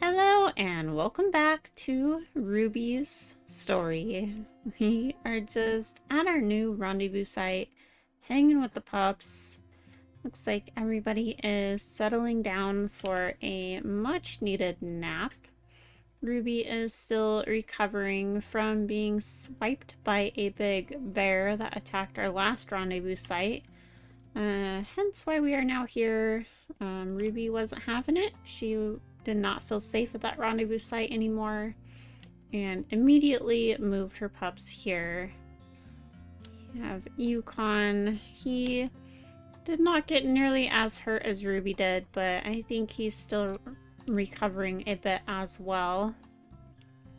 Hello and welcome back to Ruby's story. We are just at our new rendezvous site, hanging with the pups. Looks like everybody is settling down for a much needed nap. Ruby is still recovering from being swiped by a big bear that attacked our last rendezvous site. Hence why we are now here. Ruby wasn't having it. She did not feel safe at that rendezvous site anymore and immediately moved her pups here. We have Yukon. He did not get nearly as hurt as Ruby did, but I think he's still recovering a bit as well.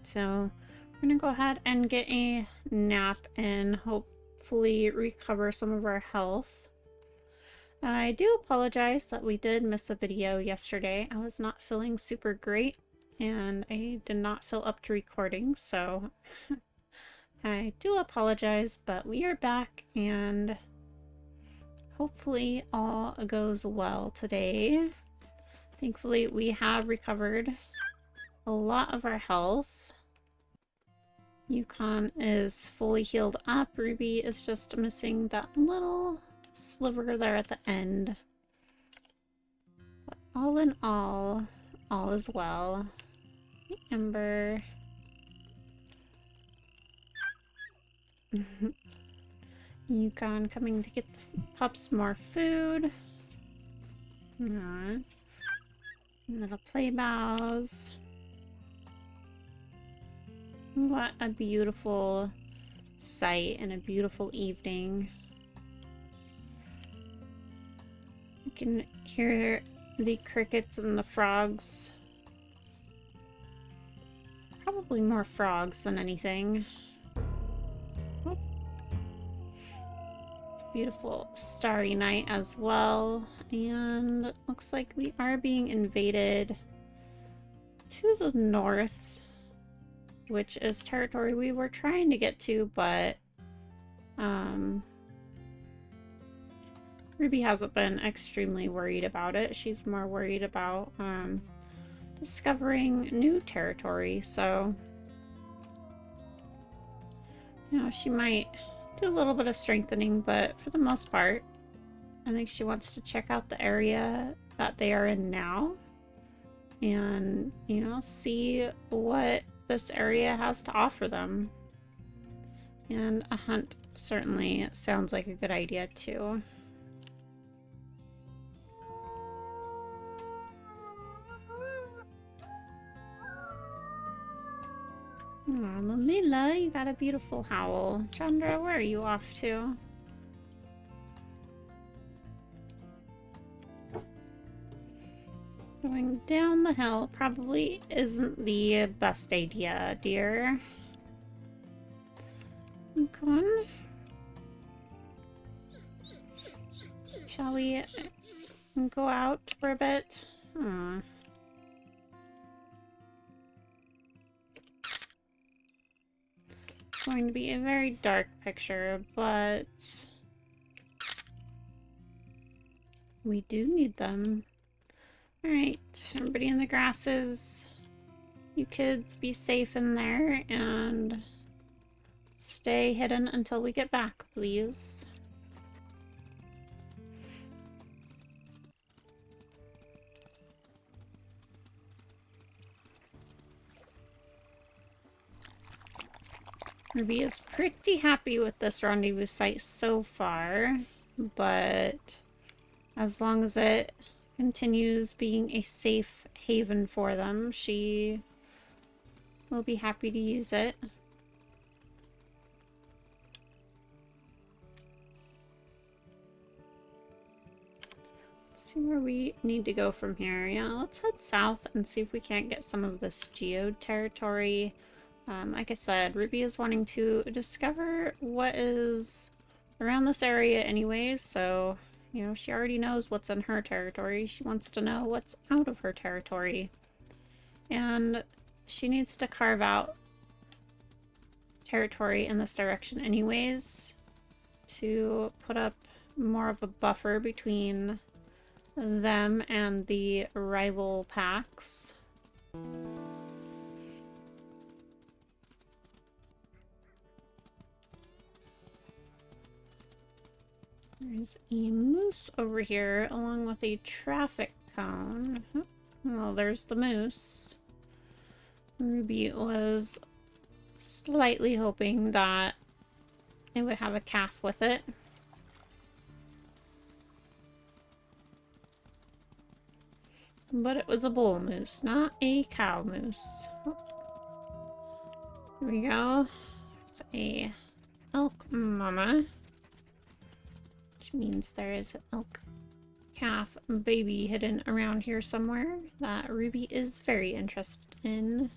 So we're gonna go ahead and get a nap and hopefully recover some of our health. I do apologize that we did miss a video yesterday. I was not feeling super great and I did not feel up to recording, so I do apologize, but we are back and hopefully all goes well today. Thankfully, we have recovered a lot of our health. Yukon is fully healed up. Ruby is just missing that little sliver there at the end. But all in all is well. Ember. Yukon coming to get the pups more food. Aww. Little play bows. What a beautiful sight and a beautiful evening. You can hear the crickets and the frogs. Probably more frogs than anything. Oh. It's a beautiful starry night as well. And it looks like we are being invaded to the north, which is territory we were trying to get to, but Ruby hasn't been extremely worried about it. She's more worried about discovering new territory, so you know, she might do a little bit of strengthening, but for the most part I think she wants to check out the area that they are in now and, you know, see what this area has to offer them. And a hunt certainly sounds like a good idea too. Aw, Lalila, you got a beautiful howl. Chandra, where are you off to? Going down the hill probably isn't the best idea, dear. Come on. Shall we go out for a bit? Aww. It's going to be a very dark picture, but we do need them. Alright, everybody in the grasses. You kids be safe in there and stay hidden until we get back, please. Ruby is pretty happy with this rendezvous site so far, but as long as it continues being a safe haven for them, she will be happy to use it. Let's see where we need to go from here. Yeah, let's head south and see if we can't get some of this geode territory. Like I said, Ruby is wanting to discover what is around this area anyways, so you know, she already knows what's in her territory. She wants to know what's out of her territory. And she needs to carve out territory in this direction anyways to put up more of a buffer between them and the rival packs. There's a moose over here along with a traffic cone. Well, there's the moose. Ruby was slightly hoping that it would have a calf with it. But it was a bull moose, not a cow moose. Here we go. It's a elk mama. Which means there is an elk calf baby hidden around here somewhere that Ruby is very interested in.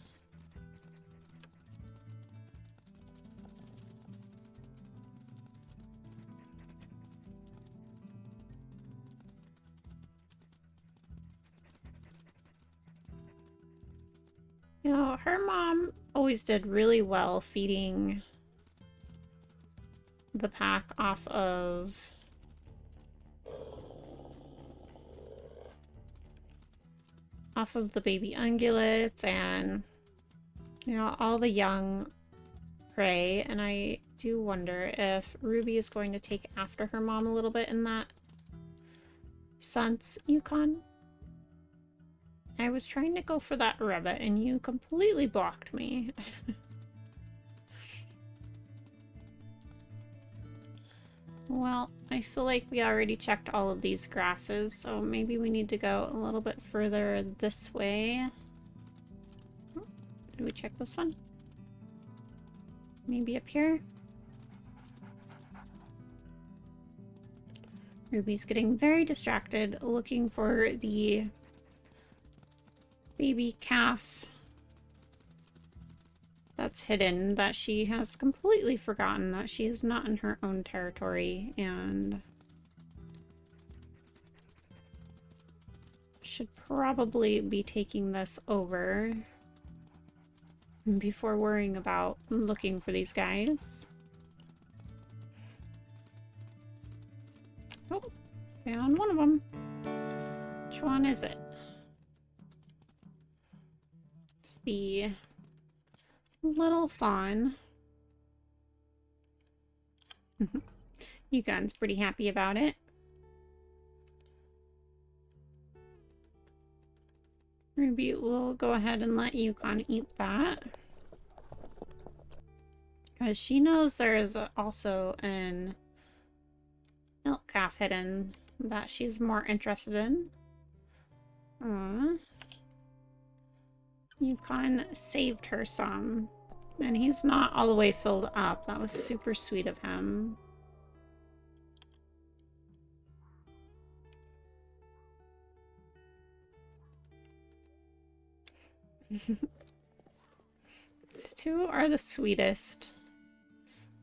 You know, her mom always did really well feeding the pack off of the baby ungulates and, you know, all the young prey, and I do wonder if Ruby is going to take after her mom a little bit in that sense, Yukon. I was trying to go for that rabbit and you completely blocked me. Well, I feel like we already checked all of these grasses, so maybe we need to go a little bit further this way. Oh, did we check this one? Maybe up here? Ruby's getting very distracted looking for the baby calf that's hidden, that she has completely forgotten that she is not in her own territory and should probably be taking this over before worrying about looking for these guys. Oh, found one of them. Which one is it? It's the little fawn. Yukon's pretty happy about it. Ruby will go ahead and let Yukon eat that. Because she knows there is also an elk calf hidden that she's more interested in. Aww. Yukon saved her some. And he's not all the way filled up. That was super sweet of him. These two are the sweetest.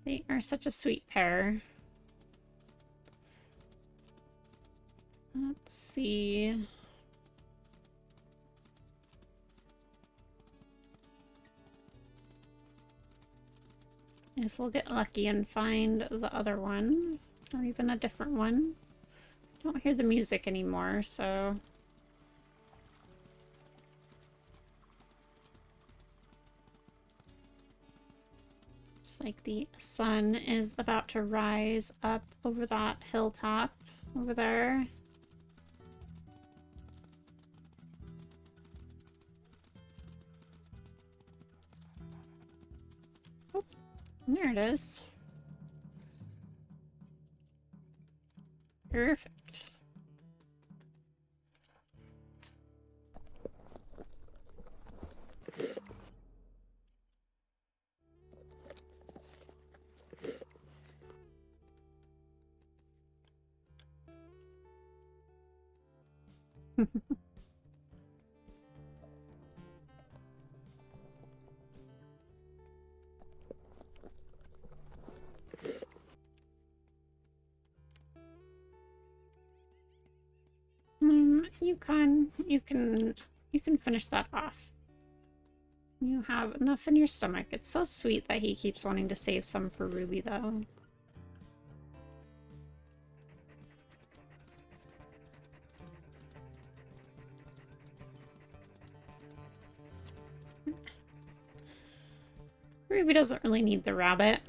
They are such a sweet pair. Let's see. If we'll get lucky and find the other one, or even a different one. Don't hear the music anymore, so... It's like the sun is about to rise up over that hilltop over there. Oh, there it is. Perfect. You can finish that off. You have enough in your stomach. It's so sweet that he keeps wanting to save some for Ruby, though. Ruby doesn't really need the rabbit.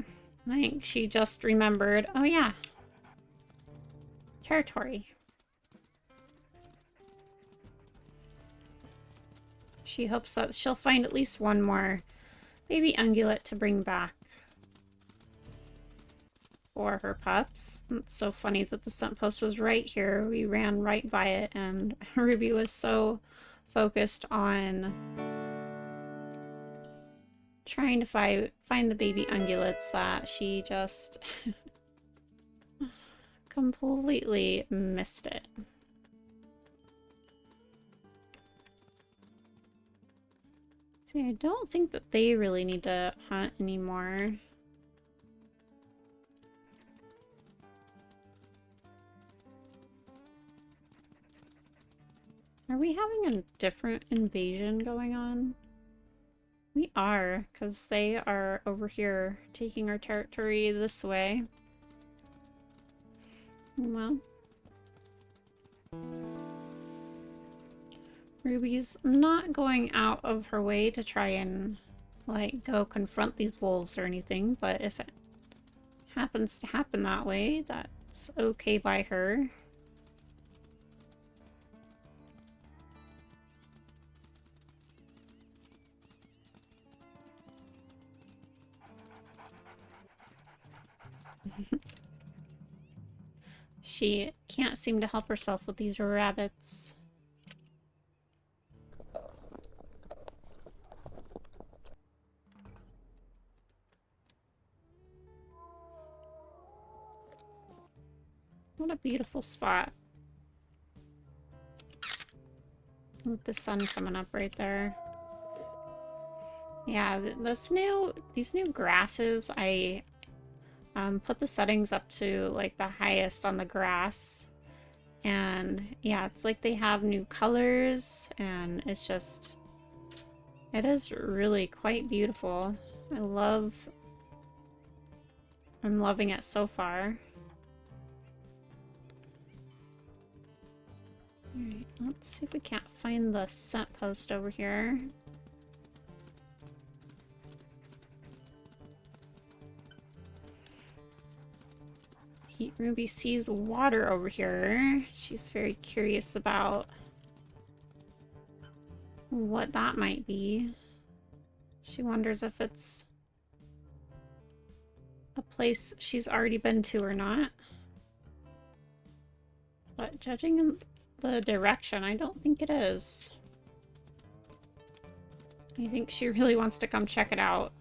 I think she just remembered, oh yeah, territory. She hopes that she'll find at least one more baby ungulate to bring back for her pups. It's so funny that the scent post was right here. We ran right by it, and Ruby was so focused on trying to find the baby ungulates that she just completely missed it. See, I don't think that they really need to hunt anymore. Are we having a different invasion going on? We are, because they are over here taking our territory this way. Well, Ruby's not going out of her way to try and, like, go confront these wolves or anything, but if it happens to happen that way, that's okay by her. She can't seem to help herself with these rabbits. What a beautiful spot. With the sun coming up right there. Yeah, these new grasses, I put the settings up to like the highest on the grass. And yeah, it's like they have new colors, and it's just, it is really quite beautiful. I'm loving it so far. Alright, let's see if we can't find the scent post over here. Ruby sees water over here. She's very curious about what that might be. She wonders if it's a place she's already been to or not. But judging the direction, I don't think it is. I think she really wants to come check it out.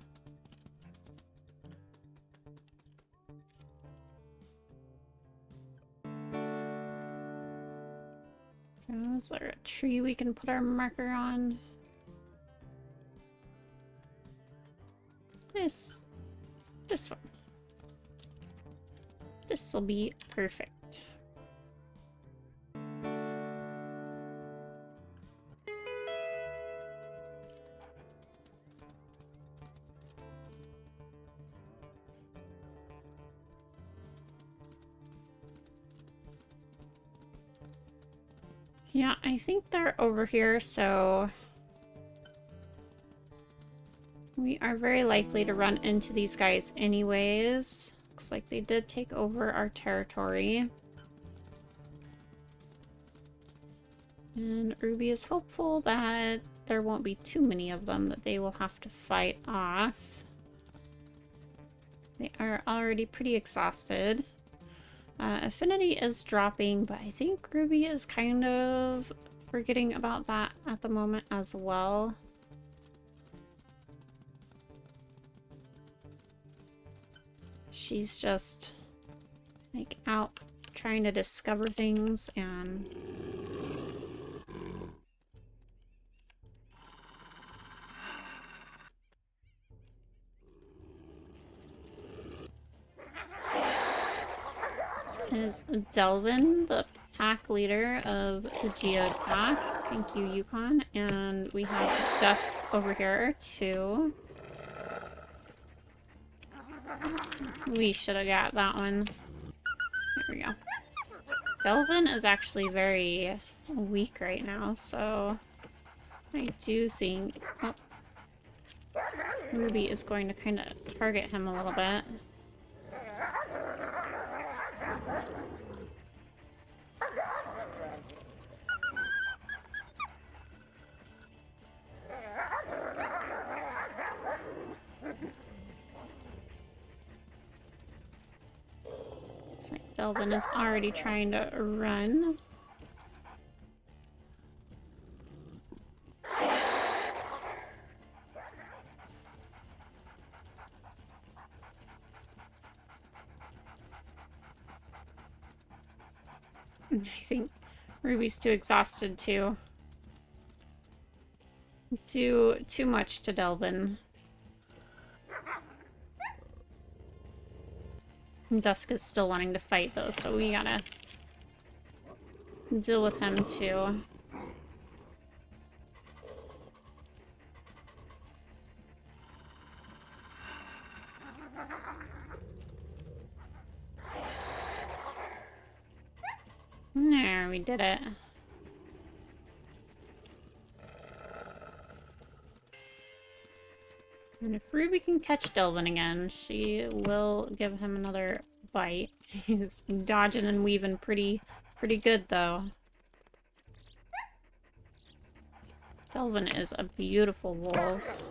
Is there a tree we can put our marker on? This one. This will be perfect. Yeah, I think they're over here, so we are very likely to run into these guys anyways. Looks like they did take over our territory. And Ruby is hopeful that there won't be too many of them that they will have to fight off. They are already pretty exhausted. Affinity is dropping, but I think Ruby is kind of forgetting about that at the moment as well. She's just like out trying to discover things and is Delvin, the pack leader of the Geode pack. Thank you, Yukon. And we have Dusk over here, too. We should have got that one. There we go. Delvin is actually very weak right now, so I do think... Oh. Ruby is going to kind of target him a little bit. Looks like Delvin is already trying to run. I think Ruby's too exhausted to do too much to Delvin. Dusk is still wanting to fight though, so we gotta deal with him too. There, we did it. And if Ruby can catch Delvin again, she will give him another bite. He's dodging and weaving pretty good, though. Delvin is a beautiful wolf.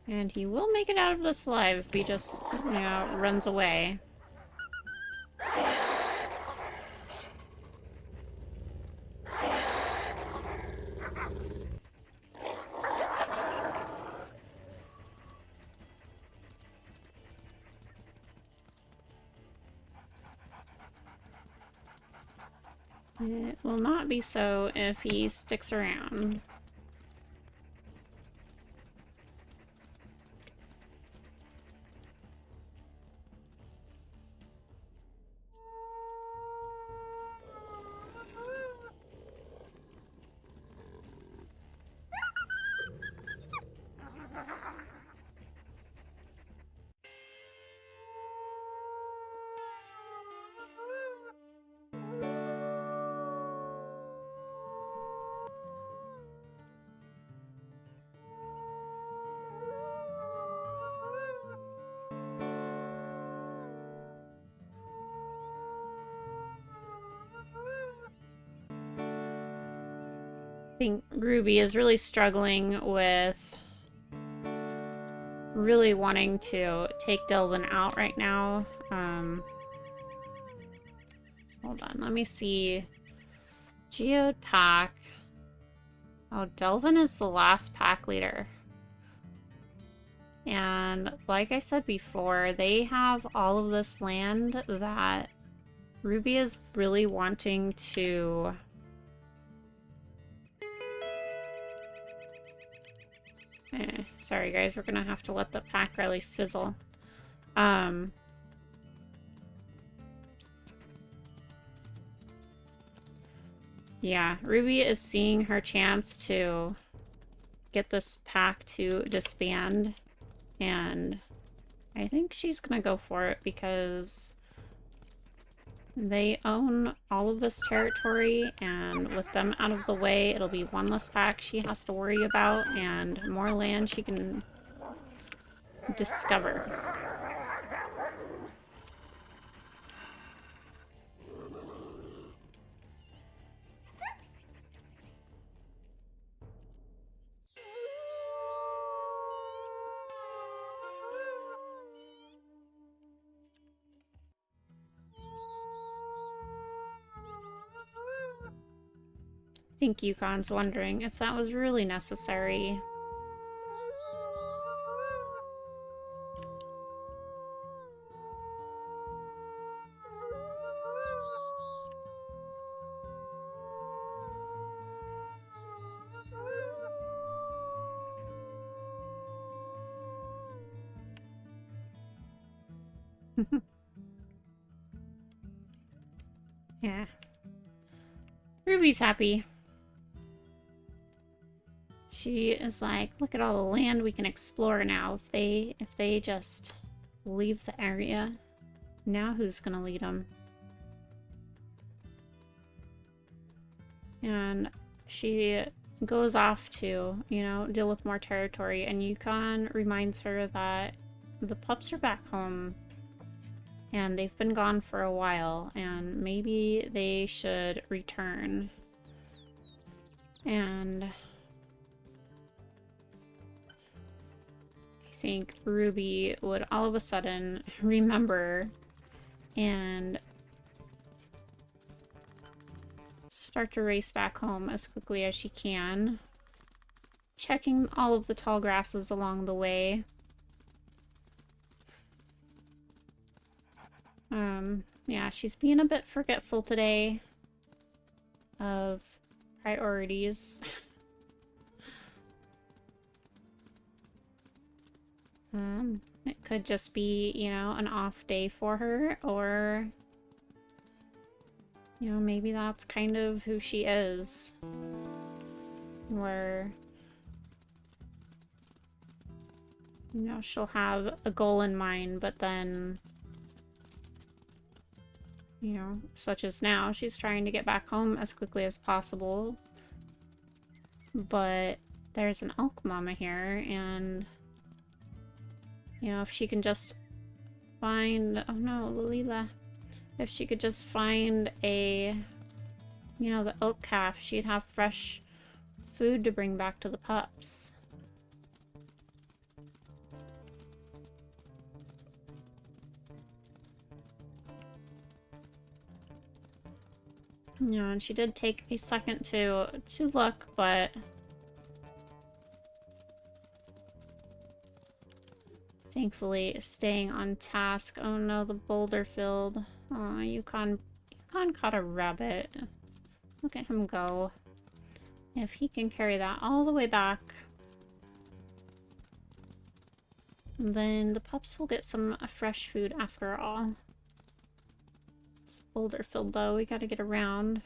And he will make it out of this alive if he just, you know, runs away. It will not be so if he sticks around. I think Ruby is really struggling with really wanting to take Delvin out right now. Hold on, let me see. Geode pack. Oh, Delvin is the last pack leader. And like I said before, they have all of this land that Ruby is really wanting to sorry guys, we're gonna have to let the pack rally fizzle. Yeah, Ruby is seeing her chance to get this pack to disband, and I think she's gonna go for it because they own all of this territory, and with them out of the way, it'll be one less pack she has to worry about, and more land she can discover. I think Yukon's wondering if that was really necessary. Yeah. Ruby's happy. She is like, look at all the land we can explore now. If they just leave the area, now who's gonna lead them? And she goes off to, you know, deal with more territory, and Yukon reminds her that the pups are back home and they've been gone for a while and maybe they should return. And I think Ruby would all of a sudden remember and start to race back home as quickly as she can, checking all of the tall grasses along the way. Yeah, she's being a bit forgetful today of priorities. It could just be, you know, an off day for her, or, you know, maybe that's kind of who she is. Where, you know, she'll have a goal in mind, but then, you know, such as now, she's trying to get back home as quickly as possible. But there's an elk mama here, and, you know, if she can just find... Oh no, Lalila. If she could just find a, you know, the elk calf, she'd have fresh food to bring back to the pups. Yeah, and she did take a second to look, but thankfully staying on task. Oh no, the boulder filled. Aw, Yukon caught a rabbit. Look at him go. If he can carry that all the way back, then the pups will get some fresh food after all. It's boulder filled though, we gotta get around.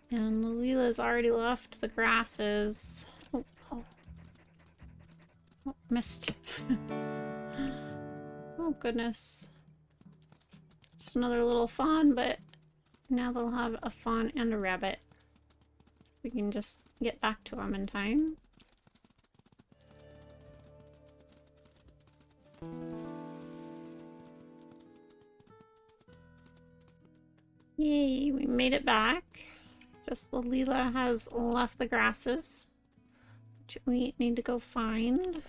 And Lalila's already left the grasses. Oh, oh. Oh, missed. Oh goodness. It's another little fawn, but now they'll have a fawn and a rabbit. We can just get back to them in time. Yay, we made it back. Just Lalila has left the grasses, which we need to go find.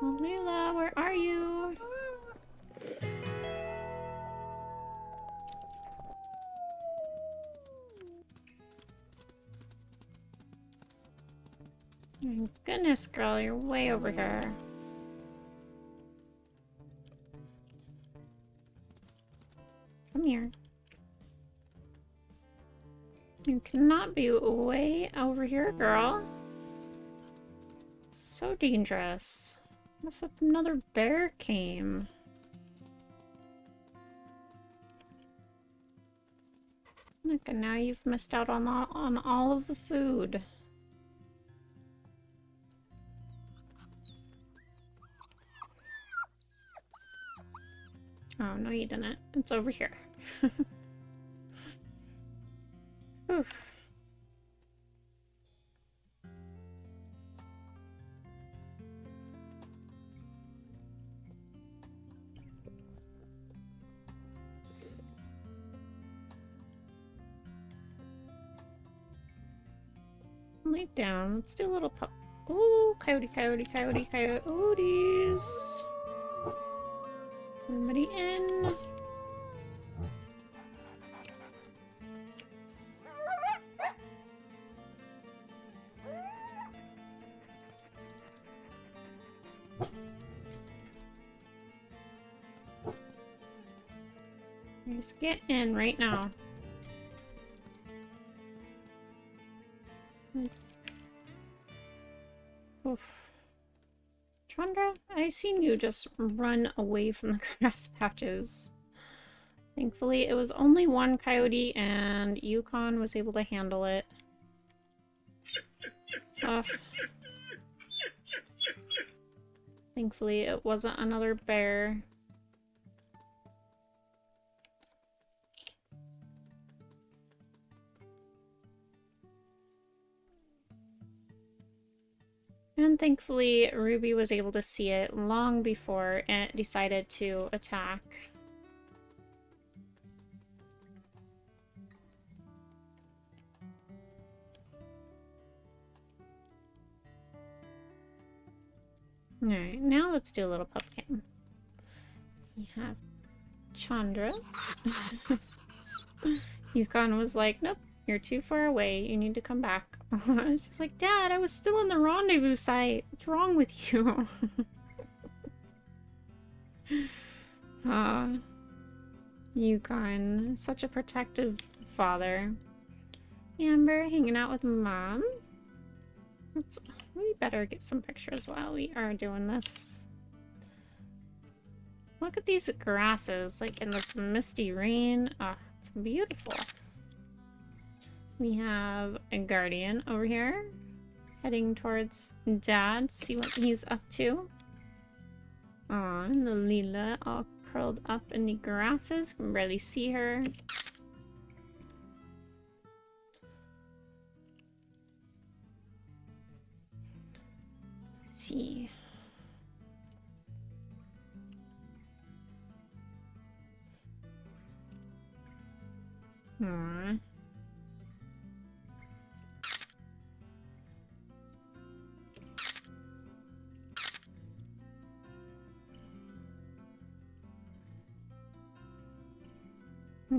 Lalila, where are you? My goodness, girl, you're way over here. Come here. You cannot be way over here, girl. So dangerous. What if another bear came? Look, and now you've missed out on all of the food. Oh, no you didn't. It's over here. Oof. Lay down. Let's do a little pup. Ooh, coyote, coyote, coyote, coyotes. Everybody in. Just get in right now. Oof. Chandra, I seen you just run away from the grass patches. Thankfully, it was only one coyote and Yukon was able to handle it. Thankfully, it wasn't another bear. And thankfully, Ruby was able to see it long before it decided to attack. Alright, now let's do a little pup cam. We have Chandra. Yukon was like, nope, you're too far away. You need to come back. She's like, Dad, I was still in the rendezvous site. What's wrong with you? Yukon, such a protective father. Amber hanging out with Mom. We better get some pictures while we are doing this. Look at these grasses, like in this misty rain. Oh, it's beautiful. We have a guardian over here, heading towards Dad, see what he's up to. Aw, and the Leela all curled up in the grasses, can barely see her. Let's see. Aww.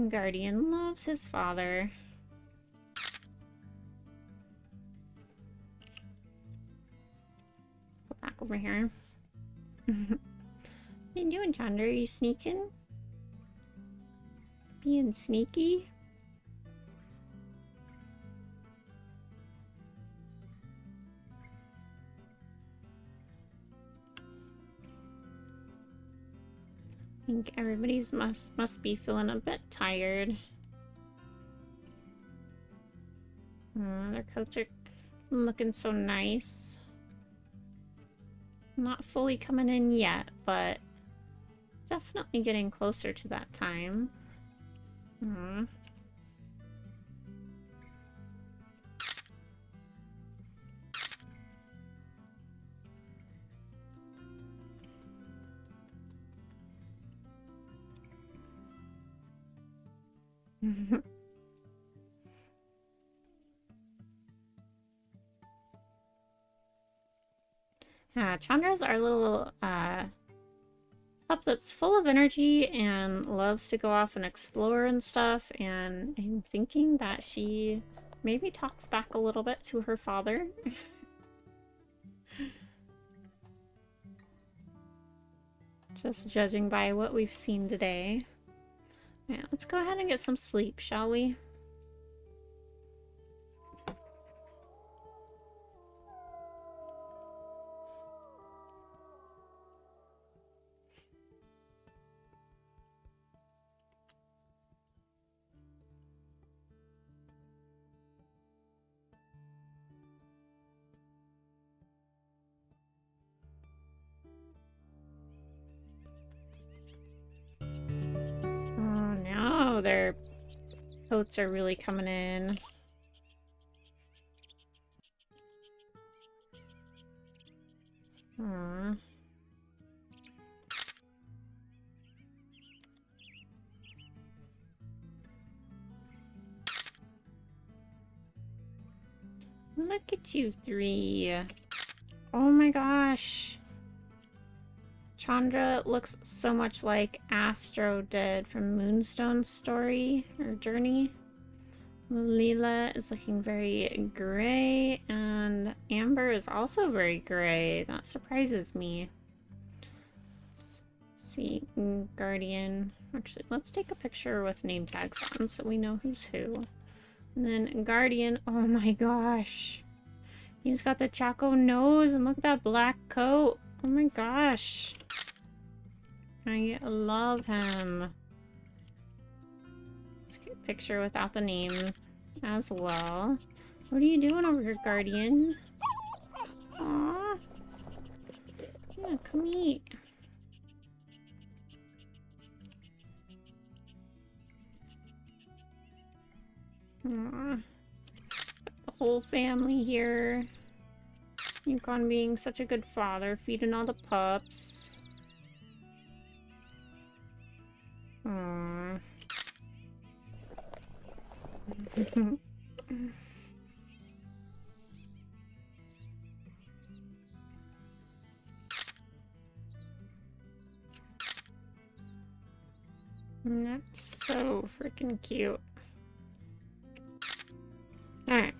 Guardian loves his father. Go back over here. What are you doing, Chandra? Are you sneaking? Being sneaky? I think everybody's must be feeling a bit tired. Their coats are looking so nice. Not fully coming in yet, but definitely getting closer to that time. Aww. Chandra's our little pup that's full of energy and loves to go off and explore and stuff, and I'm thinking that she maybe talks back a little bit to her father. Just judging by what we've seen today. Alright, let's go ahead and get some sleep, shall we? Oh no, their coats are really coming in. Aww. Look at you three. Oh my gosh. Chandra looks so much like Astro did from Moonstone's story or journey. Leela is looking very gray, and Amber is also very gray. That surprises me. Let's see, Guardian. Actually, let's take a picture with name tags on so we know who's who. And then Guardian, oh my gosh. He's got the Chaco nose, and look at that black coat. Oh my gosh. I love him. Let's get a picture without the name as well. What are you doing over here, Guardian? Aww. Yeah, come eat. Aww. The whole family here. Yukon being such a good father, feeding all the pups. Aww. That's so freaking cute. Alright.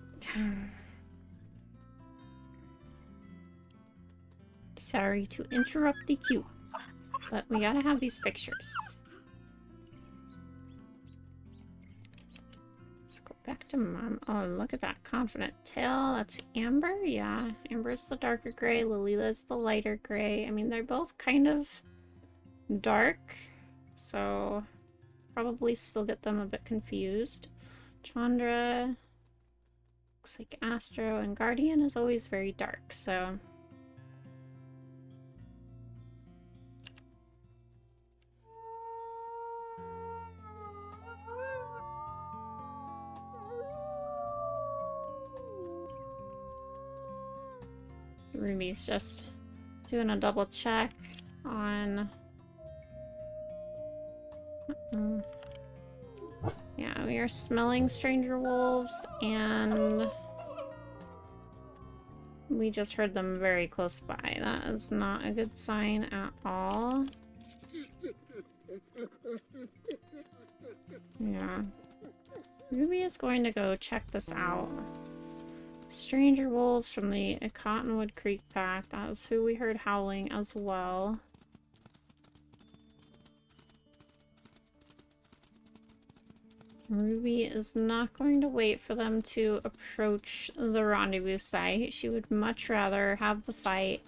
Sorry to interrupt the queue, but we gotta have these pictures. Let's go back to Mom. Oh, look at that confident tail. That's Amber? Yeah. Amber's the darker gray. Lilila's the lighter gray. I mean, they're both kind of dark, so probably still get them a bit confused. Chandra. Looks like Astro, and Guardian is always very dark, so... Ruby's just doing a double check on... Yeah, we are smelling stranger wolves, and we just heard them very close by. That is not a good sign at all. Yeah. Ruby is going to go check this out. Stranger wolves from the Cottonwood Creek pack. That was who we heard howling as well. Ruby is not going to wait for them to approach the rendezvous site. She would much rather have the fight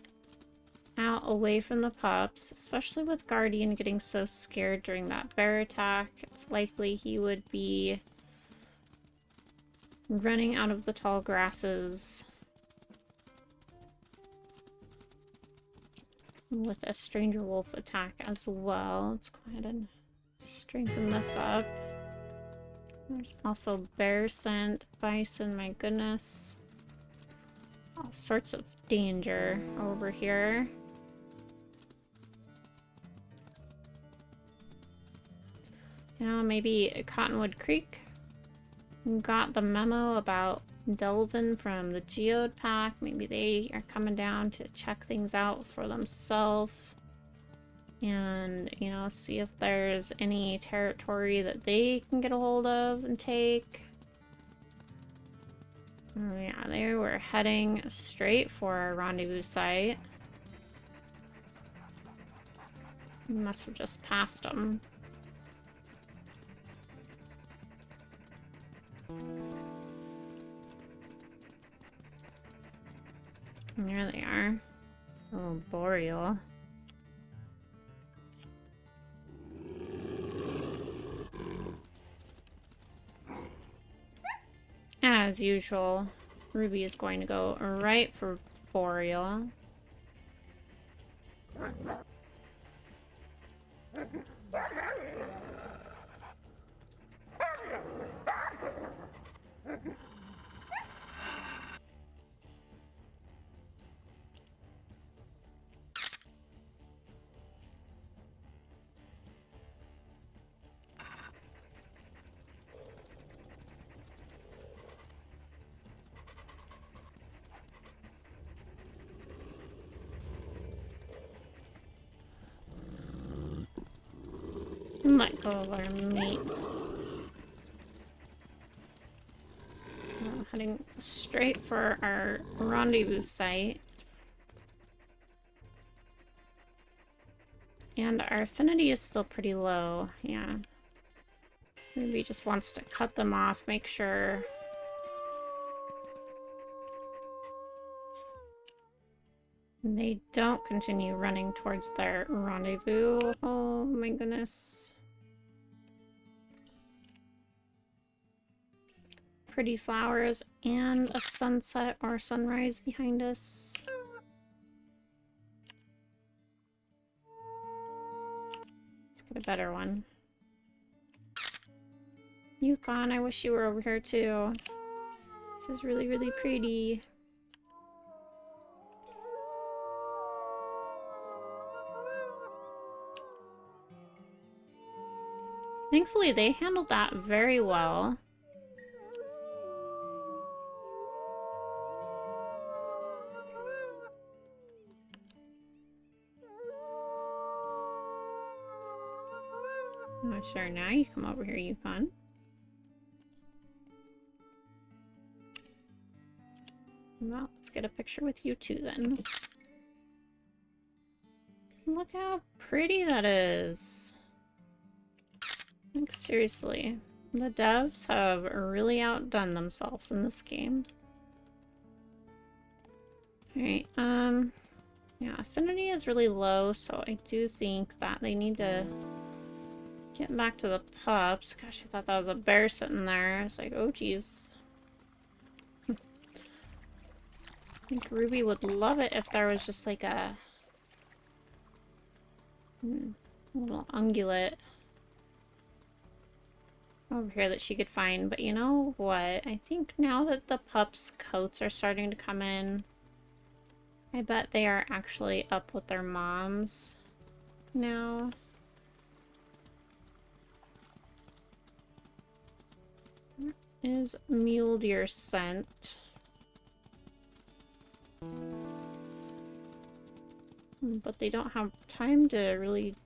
out away from the pups, especially with Guardian getting so scared during that bear attack. It's likely he would be running out of the tall grasses with a stranger wolf attack as well. Let's go ahead and strengthen this up. There's also bear scent, bison, my goodness. All sorts of danger over here. You know, maybe Cottonwood Creek got the memo about Delvin from the Geode pack. Maybe they are coming down to check things out for themselves. And, you know, see if there's any territory that they can get a hold of and take. Oh, yeah, they were heading straight for our rendezvous site. We must have just passed them. And there they are. Oh, Boreal. As usual, Ruby is going to go right for Boreal. Let go of our meat. We're heading straight for our rendezvous site. And our affinity is still pretty low, yeah. Maybe just wants to cut them off, make sure they don't continue running towards their rendezvous. Oh my goodness. Pretty flowers and a sunset or sunrise behind us. Let's get a better one. Yukon, I wish you were over here too. This is really, really pretty. Thankfully, they handled that very well. Oh, sure, now you come over here, Yukon. Well, let's get a picture with you too, then. Look how pretty that is. Like, seriously. The devs have really outdone themselves in this game. Alright, yeah, affinity is really low, so I do think that they need to get back to the pups. Gosh, I thought that was a bear sitting there. I was like, oh geez. I think Ruby would love it if there was just like a little ungulate over here that she could find. But you know what? I think now that the pups' coats are starting to come in, I bet they are actually up with their moms now. Where is mule deer scent? But they don't have time to really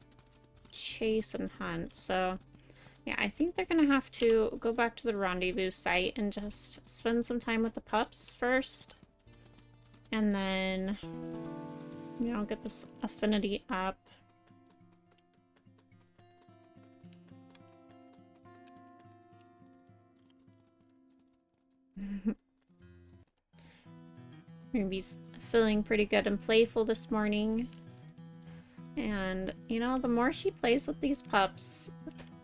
chase and hunt, so yeah, I think they're gonna have to go back to the rendezvous site and just spend some time with the pups first. And then, you know, get this affinity up. Ruby's feeling pretty good and playful this morning. And, you know, the more she plays with these pups,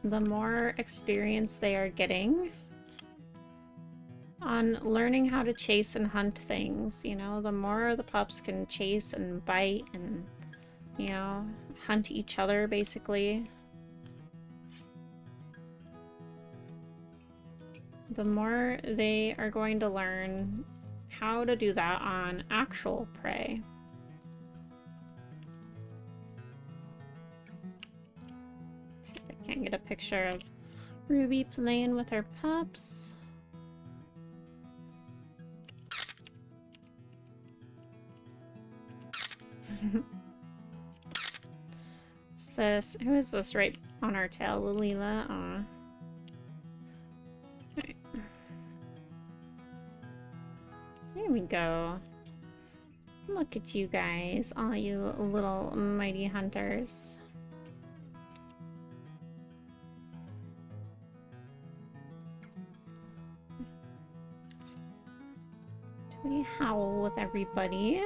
the more experience they are getting on learning how to chase and hunt things. You know, the more the pups can chase and bite and, you know, hunt each other, basically, the more they are going to learn how to do that on actual prey. Let's see if I can't get a picture of Ruby playing with her pups. Sis, who is this right on our tail? Lilila? Aw. Right. There we go. Look at you guys, all you little mighty hunters. Do we howl with everybody?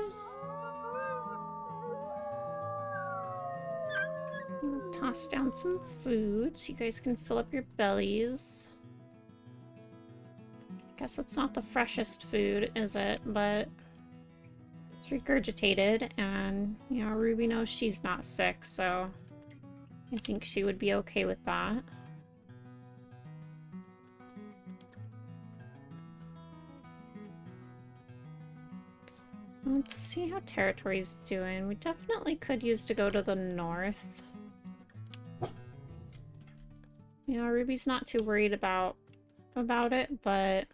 I'll toss down some food so you guys can fill up your bellies. Guess it's not the freshest food, is it? But it's regurgitated, and, you know, Ruby knows she's not sick, so I think she would be okay with that. Let's see how territory's doing. We definitely could use to go to the north. You know, Ruby's not too worried about it, but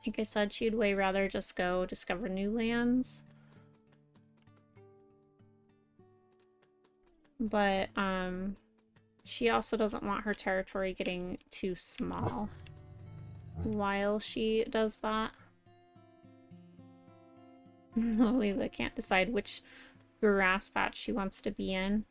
like I said, she'd way rather just go discover new lands. But, she also doesn't want her territory getting too small while she does that. Lila can't decide which grass patch she wants to be in.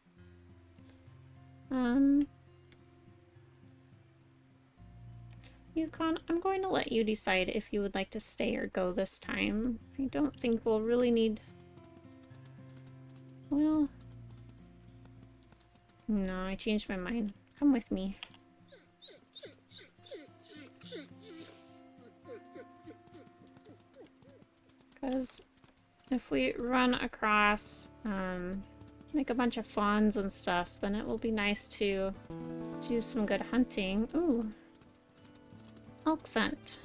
Yukon, I'm going to let you decide if you would like to stay or go this time. I don't think we'll really need... Well... No, I changed my mind. Come with me. Because if we run across, like a bunch of fawns and stuff, then it will be nice to do some good hunting. Ooh. Elk scent.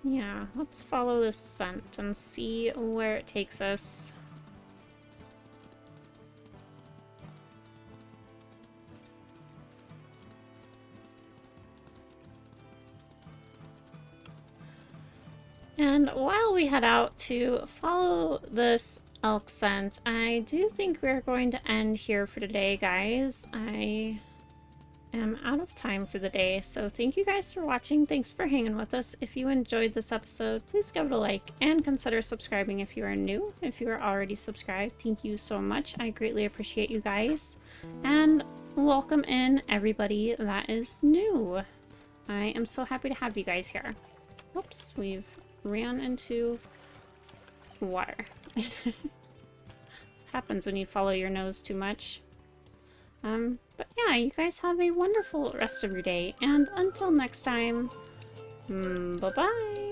Yeah, let's follow this scent and see where it takes us. And while we head out to follow this elk scent, I do think we're going to end here for today, guys. I am out of time for the day, so thank you guys for watching. Thanks for hanging with us. If you enjoyed this episode, please give it a like and consider subscribing if you are new. If you are already subscribed, thank you so much. I greatly appreciate you guys. And welcome in everybody that is new. I am so happy to have you guys here. Oops, we've ran into water. This happens when you follow your nose too much. But yeah, you guys have a wonderful rest of your day, and until next time, bye-bye!